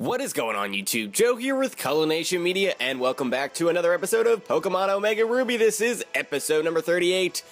What is going on, YouTube? Joe here with Culination Media, and welcome back to another episode of Pokemon Omega Ruby. This is episode number 38,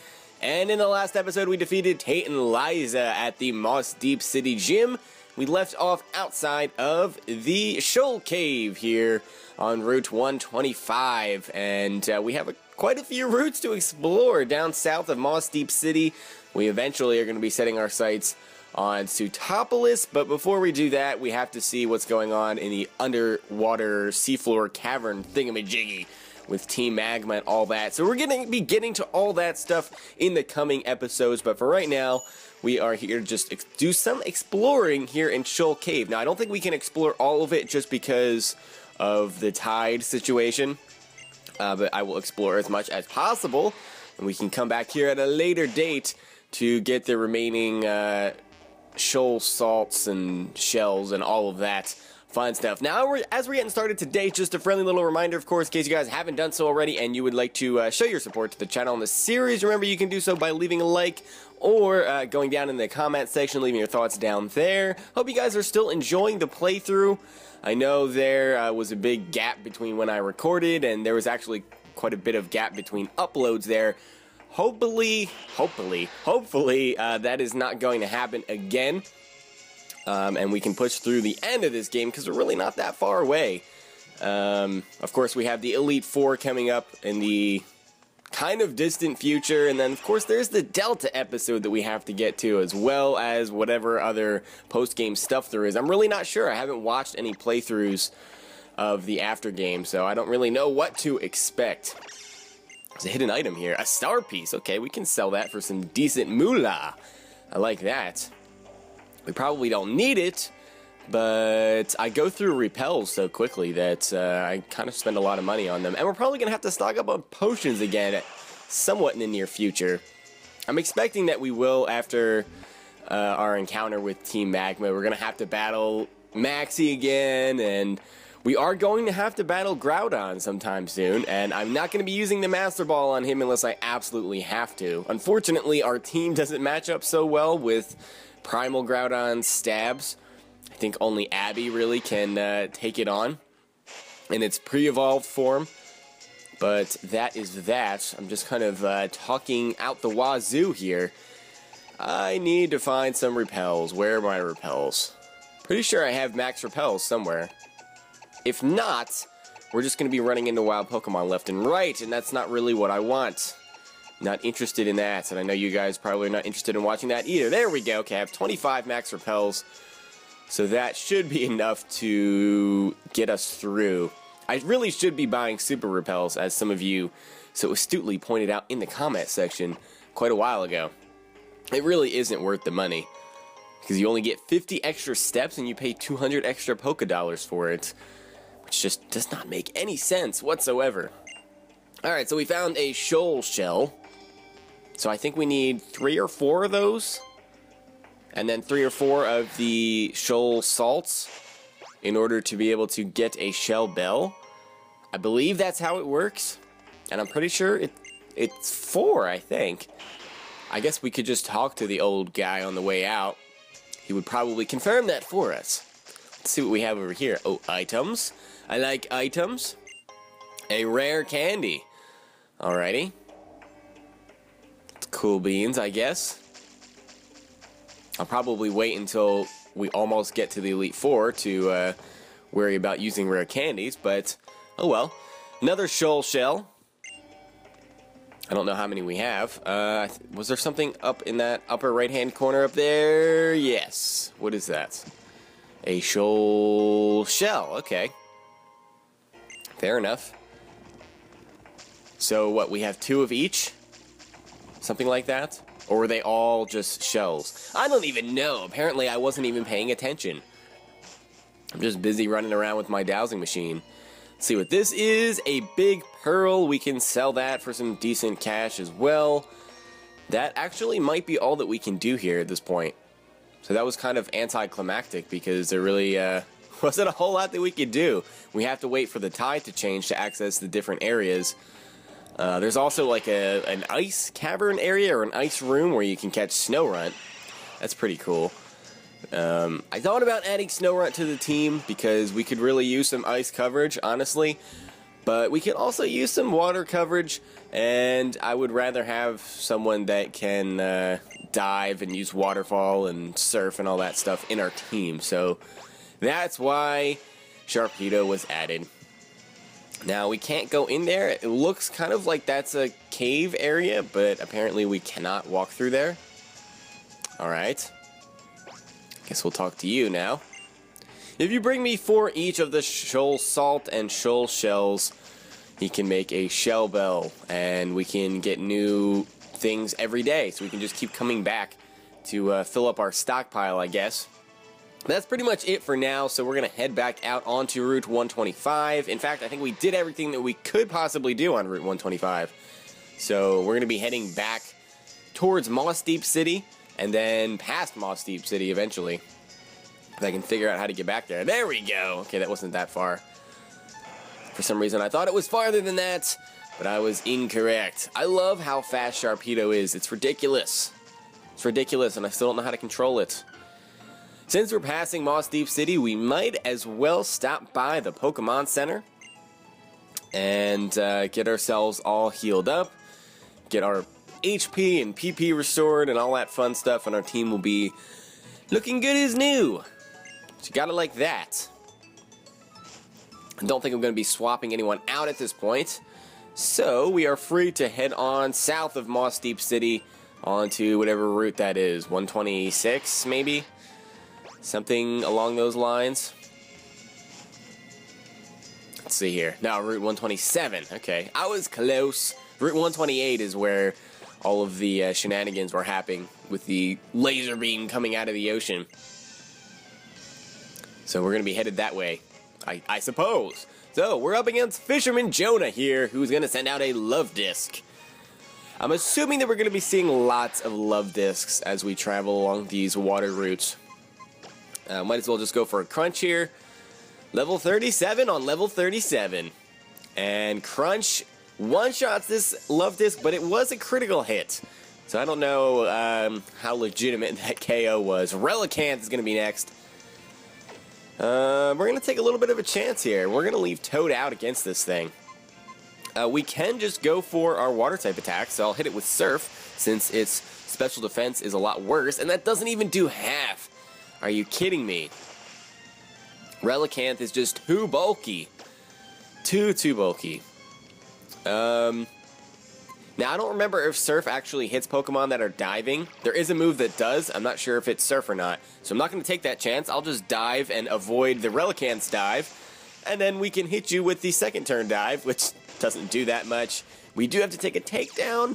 and in the last episode we defeated Tate and Liza at the Moss Deep City Gym. We left off outside of the Shoal Cave here on Route 125, and we have quite a few routes to explore down south of Moss Deep City. We eventually are going to be setting our sights on Sutopolis, but before we do that, we have to see what's going on in the underwater seafloor cavern thingamajiggy with Team Magma and all that. So we're going to be getting to all that stuff in the coming episodes, but for right now, we are here to just do some exploring here in Shoal Cave. Now, I don't think we can explore all of it just because of the tide situation, but I will explore as much as possible, and we can come back here at a later date to get the remaining shoal salts and shells and all of that fun stuff. Now, as we're getting started today, just a friendly little reminder, of course, in case you guys haven't done so already and you would like to show your support to the channel and the series, remember you can do so by leaving a like or going down in the comment section, leaving your thoughts down there. Hope you guys are still enjoying the playthrough. I know there was a big gap between when I recorded, and there was actually quite a bit of gap between uploads there. Hopefully, that is not going to happen again, and we can push through the end of this game, because we're really not that far away. Of course, we have the Elite Four coming up in the kind of distant future, and then, of course, there's the Delta episode that we have to get to, as well as whatever other post-game stuff there is. I'm really not sure. I haven't watched any playthroughs of the after game, so I don't really know what to expect. There's a hidden item here. A star piece. Okay, we can sell that for some decent moolah. I like that. We probably don't need it, but I go through repels so quickly that I kind of spend a lot of money on them. And we're probably going to have to stock up on potions again somewhat in the near future. I'm expecting that we will after our encounter with Team Magma. We're going to have to battle Maxie again, and we are going to have to battle Groudon sometime soon, and I'm not going to be using the Master Ball on him unless I absolutely have to. Unfortunately, our team doesn't match up so well with Primal Groudon's stabs. I think only Abby really can take it on in its pre-evolved form, but that is that. I'm just kind of talking out the wazoo here. I need to find some repels. Where are my repels? Pretty sure I have max repels somewhere. If not, we're just going to be running into wild Pokemon left and right, and that's not really what I want. Not interested in that, and I know you guys probably are not interested in watching that either. There we go. Okay, I have 25 max repels, so that should be enough to get us through. I really should be buying super repels, as some of you so astutely pointed out in the comment section quite a while ago. It really isn't worth the money, because you only get 50 extra steps and you pay 200 extra Pokedollars for it, which just does not make any sense whatsoever. Alright, so we found a shoal shell. So I think we need 3 or 4 of those, and then 3 or 4 of the shoal salts in order to be able to get a shell bell. I believe that's how it works, and I'm pretty sure it's 4, I think. I guess we could just talk to the old guy on the way out. He would probably confirm that for us. Let's see what we have over here. Oh, items. I like items. A rare candy. Alrighty. Cool beans, I guess. I'll probably wait until we almost get to the Elite Four to worry about using rare candies, but oh well. Another shoal shell. I don't know how many we have. Was there something up in that upper right-hand corner up there? Yes. What is that? A shoal shell. Okay. Fair enough. So what, we have 2 of each? Something like that? Or were they all just shells? I don't even know. Apparently I wasn't even paying attention. I'm just busy running around with my dowsing machine. Let's see what this is. A big pearl. We can sell that for some decent cash as well. That actually might be all that we can do here at this point. So that was kind of anticlimactic because there really wasn't a whole lot that we could do. We have to wait for the tide to change to access the different areas. There's also like an ice cavern area or an ice room where you can catch Snow Runt. That's pretty cool. I thought about adding Snorunt to the team because we could really use some ice coverage, honestly. But we can also use some water coverage, and I would rather have someone that can dive and use waterfall and surf and all that stuff in our team. So that's why Sharpedo was added. Now, we can't go in there. It looks kind of like that's a cave area, but apparently we cannot walk through there. Alright. Guess we'll talk to you now. If you bring me 4 each of the shoal salt and shoal shells, he can make a shell bell, and we can get new things every day, so we can just keep coming back to fill up our stockpile, I guess. That's pretty much it for now, so we're going to head back out onto Route 125. In fact, I think we did everything that we could possibly do on Route 125. So we're going to be heading back towards Moss Deep City, and then past Moss Deep City eventually. If I can figure out how to get back there. There we go! Okay, that wasn't that far. For some reason, I thought it was farther than that, but I was incorrect. I love how fast Sharpedo is. It's ridiculous. It's ridiculous, and I still don't know how to control it. Since we're passing Moss Deep City, we might as well stop by the Pokemon Center and get ourselves all healed up, get our HP and PP restored and all that fun stuff, and our team will be looking good as new. So you gotta like that. I don't think I'm going to be swapping anyone out at this point, so we are free to head on south of Moss Deep City onto whatever route that is, 126 maybe? Something along those lines. Let's see here. No, Route 127. Okay, I was close. Route 128 is where all of the shenanigans were happening with the laser beam coming out of the ocean. So we're going to be headed that way, I suppose. So we're up against Fisherman Jonah here, who's going to send out a love disc. I'm assuming that we're going to be seeing lots of love discs as we travel along these water routes. Might as well just go for a Crunch here. Level 37 on level 37. And Crunch one-shots this love disc, but it was a critical hit. So I don't know how legitimate that KO was. Relicanth is going to be next. We're going to take a little bit of a chance here. We're going to leave Toad out against this thing. We can just go for our water-type attack, so I'll hit it with Surf, since its special defense is a lot worse, and that doesn't even do half. Are you kidding me? Relicanth is just too bulky. Too bulky. Now, I don't remember if Surf actually hits Pokemon that are diving. There is a move that does. I'm not sure if it's Surf or not. So I'm not going to take that chance. I'll just dive and avoid the Relicanth's dive. And then we can hit you with the second turn dive, which doesn't do that much. We do have to take a takedown.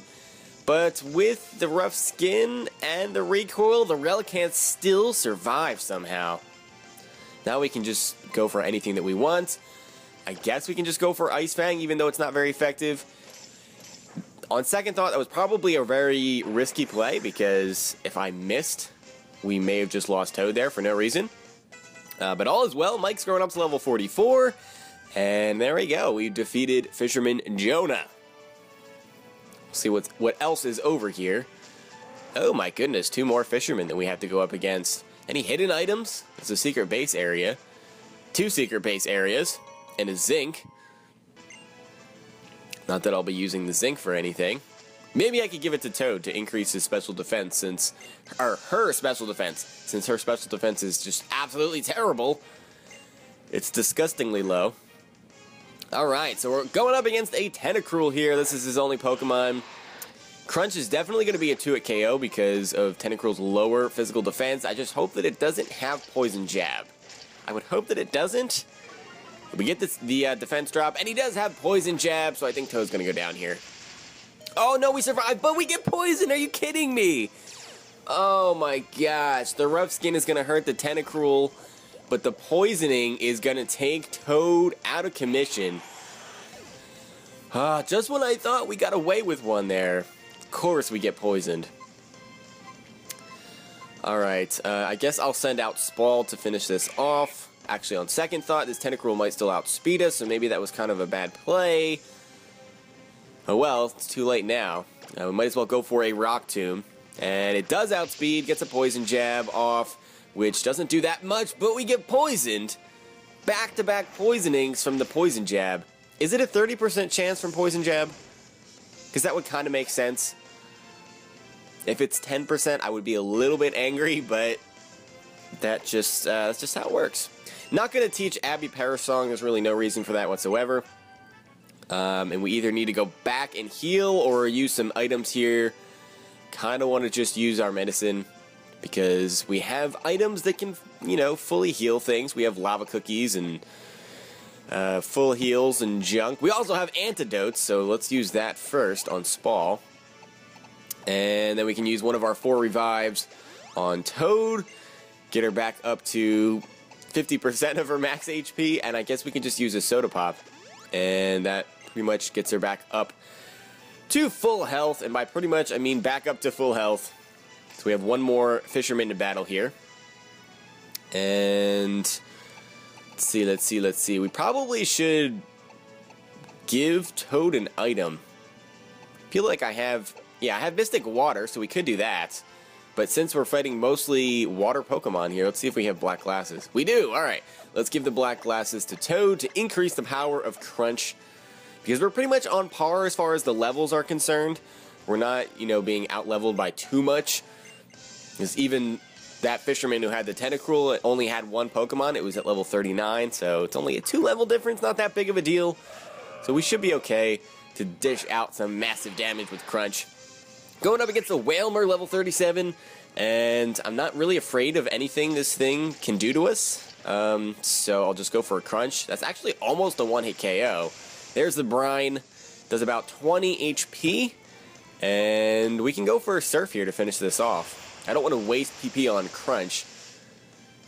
But with the rough skin and the recoil, the Relicanth still survives somehow. Now we can just go for anything that we want. I guess we can just go for Ice Fang, even though it's not very effective. On second thought, that was probably a very risky play, because if I missed, we may have just lost Toad there for no reason. But all is well. Mike's growing up to level 44. And there we go. We defeated Fisherman Jonah. See what else is over here. Oh my goodness, 2 more fishermen that we have to go up against. Any hidden items? It's a secret base area. 2 secret base areas. And a zinc. Not that I'll be using the zinc for anything. Maybe I could give it to Toad to increase his special defense since... Or her special defense. Since her special defense is just absolutely terrible. It's disgustingly low. Alright, so we're going up against a Tentacruel here. This is his only Pokemon. Crunch is definitely going to be a 2-hit KO because of Tentacruel's lower physical defense. I just hope that it doesn't have Poison Jab. I would hope that it doesn't. We get the defense drop, and he does have Poison Jab, so I think Toad's going to go down here. Oh no, we survived, but we get poisoned! Are you kidding me? Oh my gosh, the rough skin is going to hurt the Tentacruel. But the poisoning is going to take Toad out of commission. Just when I thought we got away with one there. Of course we get poisoned. Alright, I guess I'll send out Spall to finish this off. Actually, on second thought, this Tentacruel might still outspeed us, so maybe that was kind of a bad play. Oh well, it's too late now. We might as well go for a Rock Tomb. And it does outspeed, gets a Poison Jab off. which doesn't do that much, but we get poisoned. Back-to-back poisonings from the poison jab. Is it a 30% chance from poison jab? Because that would kind of make sense. If it's 10%, I would be a little bit angry, but that's just how it works. Not going to teach Abby Parasong. There's really no reason for that whatsoever. And we either need to go back and heal or use some items here. Kind of want to just use our medicine because we have items that can, fully heal things. We have lava cookies and full heals and junk. We also have antidotes, so let's use that first on Spall. And then we can use one of our 4 revives on Toad. Get her back up to 50% of her max HP, and I guess we can just use a Soda Pop. And that pretty much gets her back up to full health, and by pretty much, I mean back up to full health. So we have one more Fisherman to battle here. And let's see. We probably should give Toad an item. I feel like I have Mystic Water, so we could do that. But since we're fighting mostly water Pokemon here, let's see if we have Black Glasses. We do! Alright, let's give the Black Glasses to Toad to increase the power of Crunch. Because we're pretty much on par as far as the levels are concerned. We're not, being out-leveled by too much. Because even that Fisherman who had the Tentacruel only had 1 Pokemon. It was at level 39, so it's only a 2-level difference, not that big of a deal. So we should be okay to dish out some massive damage with Crunch. Going up against the Whalmer, level 37, and I'm not really afraid of anything this thing can do to us. So I'll just go for a Crunch. That's actually almost a one-hit KO. There's the Brine, does about 20 HP, and we can go for a Surf here to finish this off. I don't want to waste PP on Crunch,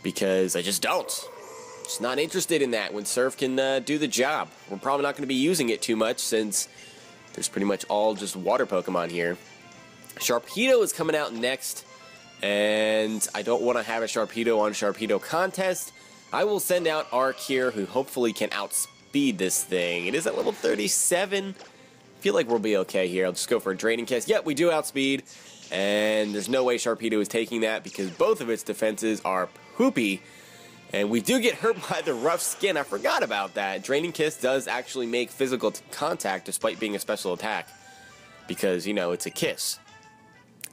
because I just don't. Just not interested in that when Surf can do the job. We're probably not going to be using it too much, since there's pretty much all just water Pokemon here. Sharpedo is coming out next, and I don't want to have a Sharpedo on Sharpedo contest. I will send out Arc here, who hopefully can outspeed this thing. It is at level 37. I feel like we'll be okay here. I'll just go for a Draining Kiss. Yep, we do outspeed, and there's no way Sharpedo is taking that because both of its defenses are poopy, and we do get hurt by the Rough Skin. I forgot about that. Draining Kiss does actually make physical contact despite being a special attack because, it's a kiss.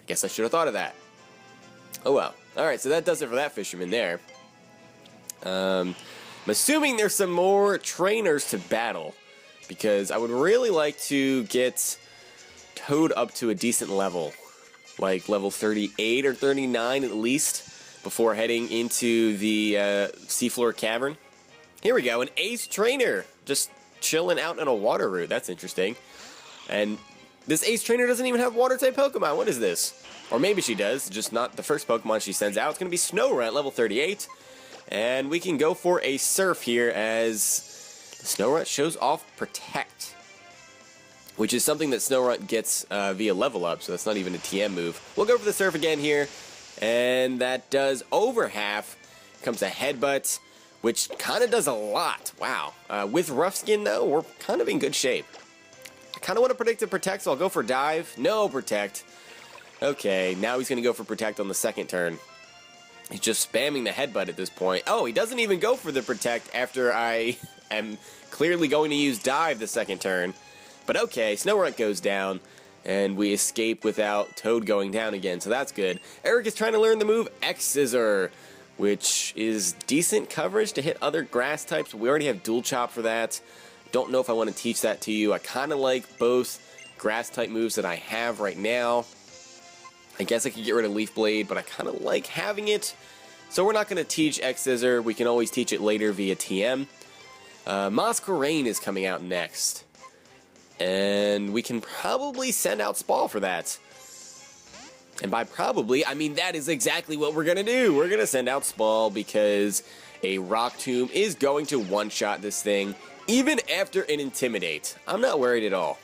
Guess I should have thought of that. Oh well. Alright, so that does it for that Fisherman there. I'm assuming there's some more trainers to battle, because I would really like to get Toad up to a decent level, like level 38 or 39 at least, before heading into the Seafloor Cavern. Here we go, an Ace Trainer, just chilling out in a water route. That's interesting. And this Ace Trainer doesn't even have Water-type Pokemon. What is this? Or maybe she does, just not the first Pokemon she sends out. It's going to be Snorunt, level 38. And we can go for a Surf here as the Snorunt shows off Protect, which is something that Snorunt gets via level up, so that's not even a TM move. We'll go for the Surf again here, and that does over half. Comes a Headbutt, which kind of does a lot. Wow. With Rough Skin, though, we're kind of in good shape. I kind of want to predict a Protect, so I'll go for Dive. No Protect. Okay, now he's going to go for Protect on the second turn. He's just spamming the Headbutt at this point. Oh, he doesn't even go for the Protect after I am clearly going to use Dive the second turn. But okay, Snorunt goes down, and we escape without Toad going down again, so that's good. Eric is trying to learn the move X-Scissor, which is decent coverage to hit other grass types. We already have Dual Chop for that. Don't know if I want to teach that to you. I kind of like both grass type moves that I have right now. I guess I could get rid of Leaf Blade, but I kind of like having it. So we're not going to teach X-Scissor. We can always teach it later via TM. Masquerain is coming out next. And we can probably send out Spall for that. And by probably, I mean that is exactly what we're going to do. We're going to send out Spall because a Rock Tomb is going to one-shot this thing, even after an Intimidate. I'm not worried at all.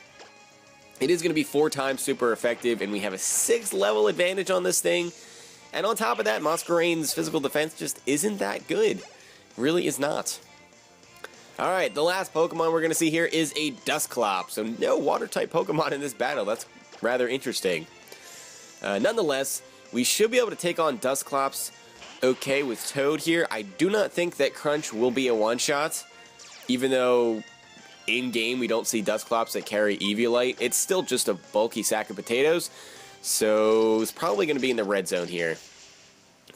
It is going to be 4 times super effective, and we have a 6th level advantage on this thing. And on top of that, Masquerain's physical defense just isn't that good. Really is not. Alright, the last Pokemon we're going to see here is a Dusclops. So no Water-type Pokemon in this battle. That's rather interesting. Nonetheless, we should be able to take on Dusclops okay with Toad here. I do not think that Crunch will be a one-shot, even though in-game we don't see Dusclops that carry Eviolite. It's still just a bulky sack of potatoes, so it's probably going to be in the red zone here.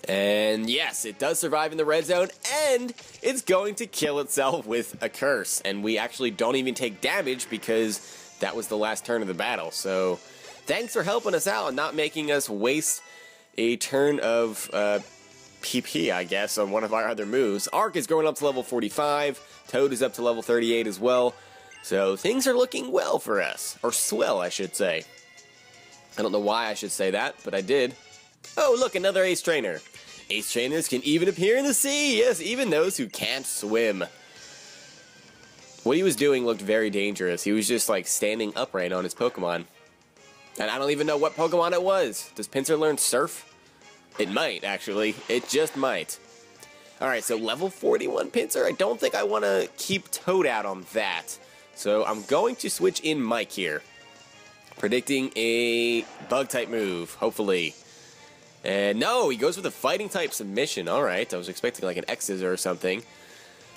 And yes, it does survive in the red zone, and it's going to kill itself with a curse. And we actually don't even take damage because that was the last turn of the battle. So thanks for helping us out and not making us waste a turn of PP, I guess, on one of our other moves. Arc is going up to level 45. Toad is up to level 38 as well. So things are looking well for us. Or swell, I should say. I don't know why I should say that, but I did. Oh, look, another Ace Trainer. Ace Trainers can even appear in the sea. Yes, even those who can't swim. What he was doing looked very dangerous. He was just, like, standing upright on his Pokemon. And I don't even know what Pokemon it was. Does Pitzer learn Surf? It might, actually. It just might. Alright, so level 41 Pitzer. I don't think I want to keep Toad out on that. So I'm going to switch in Mike here. Predicting a Bug-type move, hopefully. And no, he goes with a Fighting-type submission. Alright, I was expecting like an X-Scissor or something.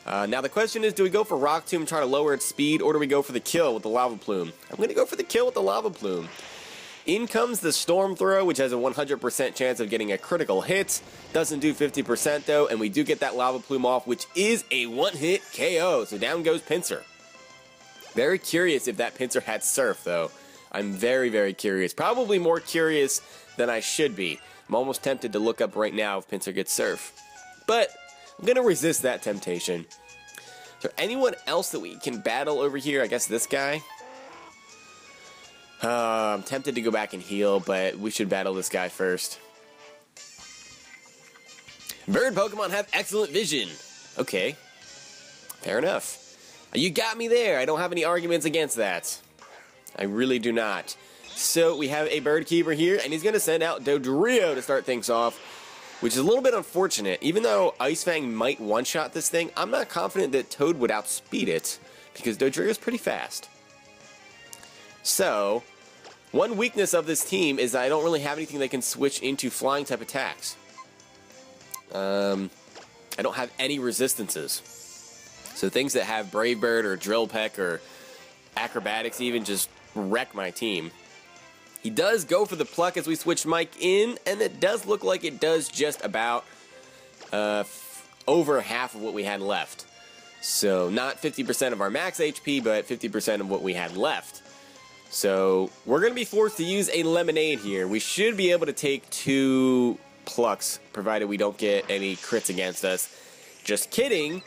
Now the question is, do we go for Rock Tomb and try to lower its speed, or do we go for the kill with the Lava Plume? I'm going to go for the kill with the Lava Plume. In comes the Storm Throw, which has a 100% chance of getting a critical hit. Doesn't do 50% though, and we do get that Lava Plume off, which is a one-hit KO. So down goes Pitzer. Very curious if that Pitzer had Surf though. I'm very, very curious. Probably more curious than I should be. I'm almost tempted to look up right now if Pitzer gets Surf. But I'm going to resist that temptation. Is there anyone else that we can battle over here? I guess this guy? I'm tempted to go back and heal, but we should battle this guy first. Bird Pokemon have excellent vision. Okay. Fair enough. You got me there. I don't have any arguments against that. I really do not. So we have a Bird Keeper here, and he's going to send out Dodrio to start things off, which is a little bit unfortunate. Even though Ice Fang might one-shot this thing, I'm not confident that Toad would outspeed it, because Dodrio is pretty fast. So, one weakness of this team is that I don't really have anything that can switch into flying-type attacks. I don't have any resistances. So things that have Brave Bird or Drill Peck or Acrobatics even just wreck my team. He does go for the Pluck as we switch Mike in, and it does look like it does just about over half of what we had left. So not 50% of our max HP, but 50% of what we had left. So we're going to be forced to use a Lemonade here. We should be able to take 2 Plucks, provided we don't get any crits against us. Just kidding.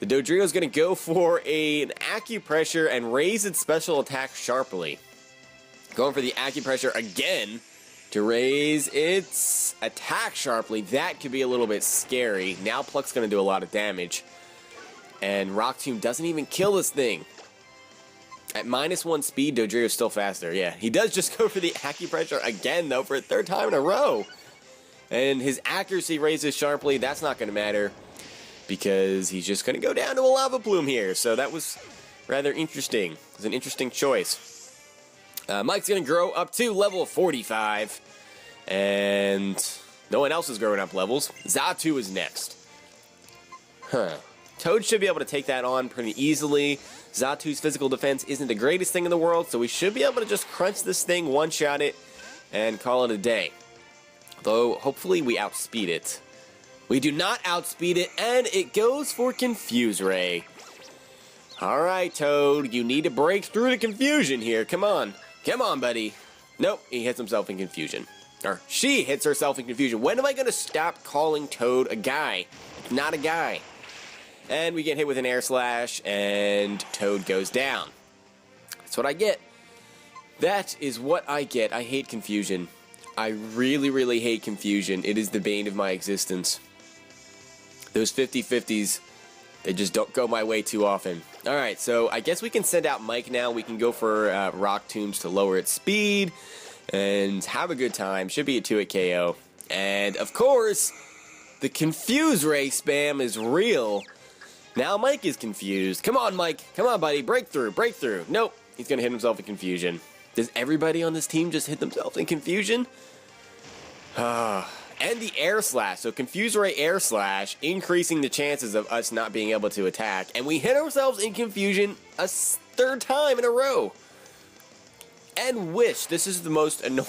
The Dodrio is going to go for an Acupressure and raise its special attack sharply. Going for the Acupressure again to raise its attack sharply. That could be a little bit scary. Now Pluck's going to do a lot of damage. And Rock Tomb doesn't even kill this thing. At -1 speed, Dodrio is still faster. Yeah, he does just go for the Acupressure again, though, for a 3rd time in a row. And his accuracy raises sharply. That's not going to matter, because he's just going to go down to a Lava Plume here. So that was rather interesting. It was an interesting choice. Mike's going to grow up to level 45. And no one else is growing up levels. Xatu is next. Toad should be able to take that on pretty easily. Xatu's physical defense isn't the greatest thing in the world, so we should be able to just crunch this thing, one-shot it, and call it a day. Though, hopefully we outspeed it. We do not outspeed it, and it goes for Confuse Ray. Alright, Toad, you need to break through the confusion here. Come on. Come on, buddy. Nope, he hits himself in confusion. Or, she hits herself in confusion. When am I going to stop calling Toad a guy? Not a guy. And we get hit with an Air Slash, and Toad goes down. That's what I get. That is what I get. I hate confusion. I really, really hate confusion. It is the bane of my existence. Those 50-50s, they just don't go my way too often. Alright, so I guess we can send out Mike now. We can go for Rock Tombs to lower its speed and have a good time. Should be a 2-hit KO. And, of course, the Confuse Ray spam is real. Now Mike is confused. Come on, Mike. Come on, buddy. Breakthrough. Breakthrough. Nope. He's going to hit himself in confusion. Does everybody on this team just hit themselves in confusion? And the Air Slash. So Confuse Ray Air Slash, increasing the chances of us not being able to attack. And we hit ourselves in Confusion a third time in a row. And Wish. This is the most annoying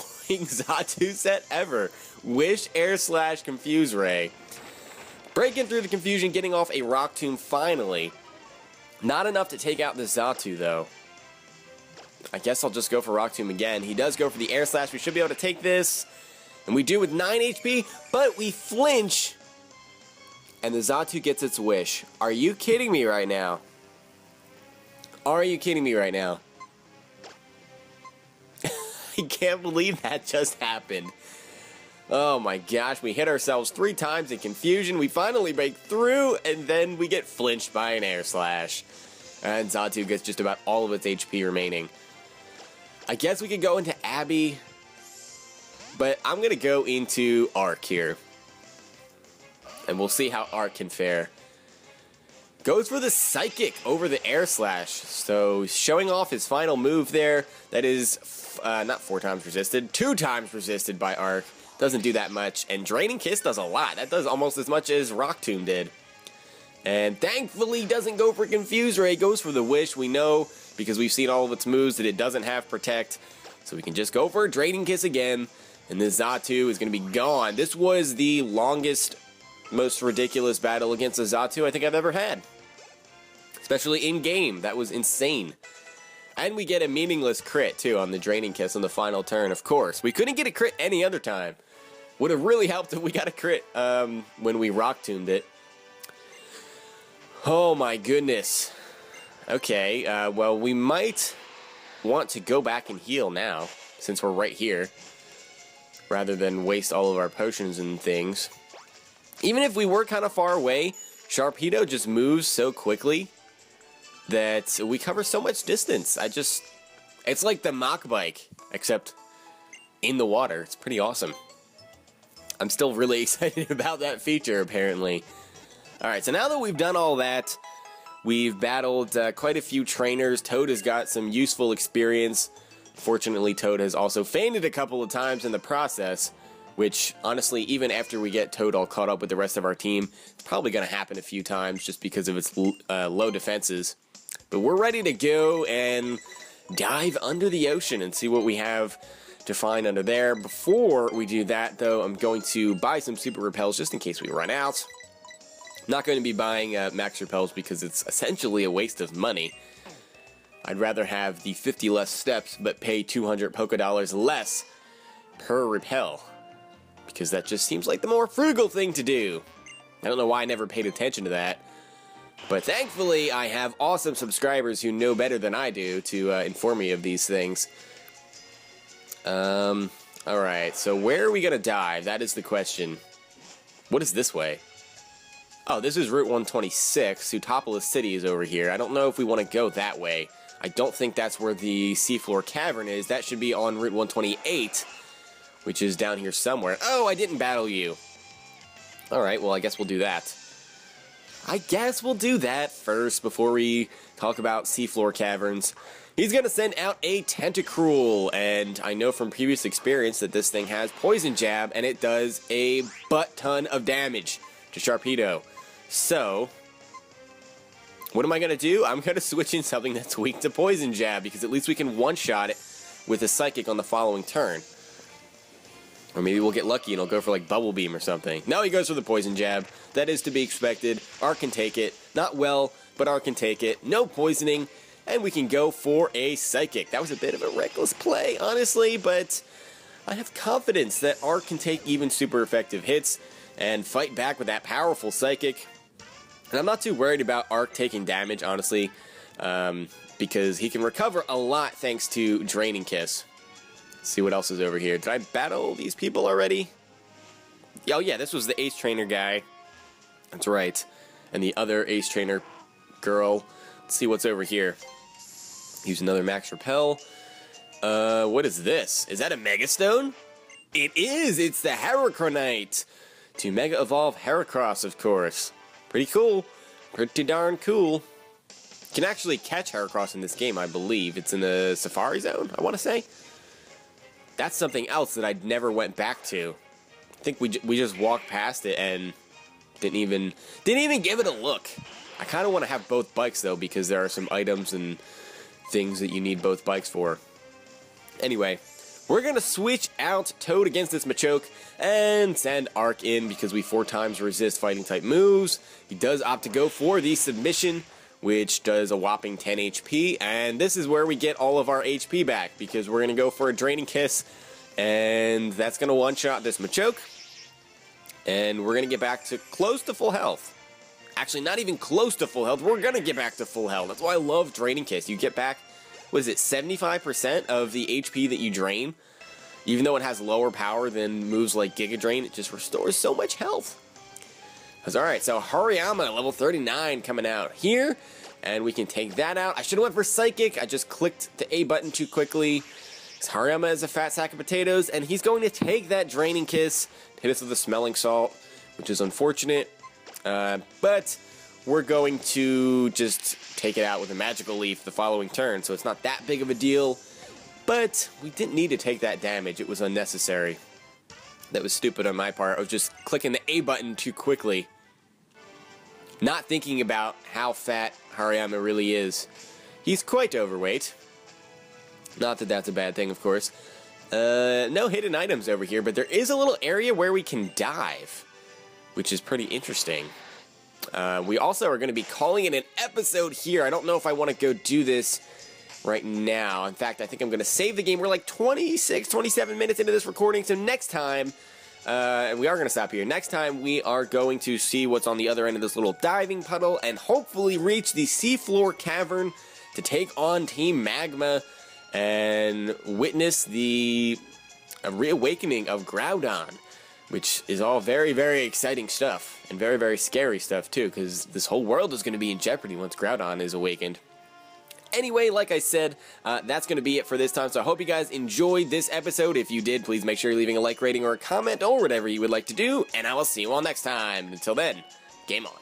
Xatu set ever. Wish, Air Slash, Confuse Ray. Breaking through the confusion, getting off a Rock Tomb finally. Not enough to take out the Xatu, though. I guess I'll just go for Rock Tomb again. He does go for the Air Slash. We should be able to take this. And we do with 9 HP, but we flinch. And the Xatu gets its wish. Are you kidding me right now? Are you kidding me right now? I can't believe that just happened. Oh my gosh, we hit ourselves 3 times in confusion. We finally break through, and then we get flinched by an Air Slash. And Xatu gets just about all of its HP remaining. I guess we could go into Abby, but I'm going to go into Arc here. And we'll see how Arc can fare. Goes for the Psychic over the Air Slash. So showing off his final move there. That is not 4 times resisted, 2 times resisted by Arc. Doesn't do that much. And Draining Kiss does a lot. That does almost as much as Rock Tomb did. And thankfully doesn't go for Confuse Ray. Goes for the Wish. We know, because we've seen all of its moves, that it doesn't have Protect. So we can just go for a Draining Kiss again. And this Xatu is going to be gone. This was the longest, most ridiculous battle against a Xatu I think I've ever had. Especially in-game. That was insane. And we get a meaningless crit, too, on the Draining Kiss on the final turn, of course. We couldn't get a crit any other time. Would have really helped if we got a crit when we Rock Tombed it. Oh, my goodness. Okay, well, we might want to go back and heal now, since we're right here, rather than waste all of our potions and things. Even if we were kind of far away, Sharpedo just moves so quickly that we cover so much distance. It's like the Mach Bike, except in the water. It's pretty awesome. I'm still really excited about that feature, apparently. Alright, so now that we've done all that, we've battled quite a few trainers. Toad has got some useful experience. Fortunately, Toad has also fainted a couple of times in the process, which, honestly, even after we get Toad all caught up with the rest of our team, it's probably going to happen a few times just because of its low defenses. But we're ready to go and dive under the ocean and see what we have to find under there. Before we do that, though, I'm going to buy some Super Repels just in case we run out. Not going to be buying Max Repels because it's essentially a waste of money. I'd rather have the 50 less steps but pay 200 Poké Dollars less per Repel, because that just seems like the more frugal thing to do. I don't know why I never paid attention to that. But thankfully, I have awesome subscribers who know better than I do to inform me of these things. Alright, so where are we going to dive? That is the question. What is this way? Oh, this is Route 126. Sutopolis City is over here. I don't know if we want to go that way. I don't think that's where the Seafloor Cavern is. That should be on Route 128, which is down here somewhere. Oh, I didn't battle you. Alright, well, I guess we'll do that. I guess we'll do that first before we talk about Seafloor Caverns. He's going to send out a Tentacruel, and I know from previous experience that this thing has Poison Jab, and it does a butt-ton of damage to Sharpedo. So, what am I going to do? I'm going to switch in something that's weak to Poison Jab, because at least we can one-shot it with a Psychic on the following turn. Or maybe we'll get lucky and he'll go for like Bubble Beam or something. No, he goes for the Poison Jab. That is to be expected. Arc can take it. Not well, but Arc can take it. No poisoning. And we can go for a Psychic. That was a bit of a reckless play, honestly, but I have confidence that Arc can take even super effective hits and fight back with that powerful Psychic. And I'm not too worried about Arc taking damage, honestly, because he can recover a lot thanks to Draining Kiss. See what else is over here. Did I battle these people already? Oh yeah, this was the Ace Trainer guy. That's right. And the other Ace Trainer girl. Let's see what's over here. Use another Max Repel. What is this? Is that a Mega Stone? It is! It's the Heracronite! To Mega Evolve Heracross, of course. Pretty cool. Pretty darn cool. You can actually catch Heracross in this game, I believe. It's in the Safari Zone, I want to say. That's something else that I never went back to. think we just walked past it and didn't even give it a look. I kind of want to have both bikes though, because there are some items and things that you need both bikes for. Anyway, we're gonna switch out Toad against this Machoke and send Arc in because we 4 times resist fighting type moves. He does opt to go for the submission, which does a whopping 10 HP, and this is where we get all of our HP back because we're gonna go for a Draining Kiss, and that's gonna one-shot this Machoke, and we're gonna get back to close to full health. Actually, not even close to full health. We're gonna get back to full health. That's why I love Draining Kiss. You get back, what is it, 75% of the HP that you drain. Even though it has lower power than moves like Giga Drain, it just restores so much health. Alright, so Hariyama, level 39, coming out here. And we can take that out. I should have went for Psychic. I just clicked the A button too quickly. Hariyama is a fat sack of potatoes, and he's going to take that Draining Kiss, hit us with a Smelling Salt, which is unfortunate. But we're going to just take it out with a Magical Leaf the following turn, so it's not that big of a deal. But we didn't need to take that damage. It was unnecessary. That was stupid on my part. I was just clicking the A button too quickly, not thinking about how fat Hariyama really is. He's quite overweight. Not that that's a bad thing, of course. No hidden items over here, but there is a little area where we can dive, which is pretty interesting. We also are going to be calling it an episode here. I don't know if I want to go do this right now. In fact, I think I'm going to save the game. We're like 26, 27 minutes into this recording, so next time, and we are going to stop here. Next time, we are going to see what's on the other end of this little diving puddle and hopefully reach the seafloor cavern to take on Team Magma and witness the reawakening of Groudon, which is all very, very exciting stuff, and very, very scary stuff too, because this whole world is going to be in jeopardy once Groudon is awakened. Anyway, like I said, that's going to be it for this time, so I hope you guys enjoyed this episode. If you did, please make sure you're leaving a like, rating, or a comment, or whatever you would like to do, and I will see you all next time. Until then, game on.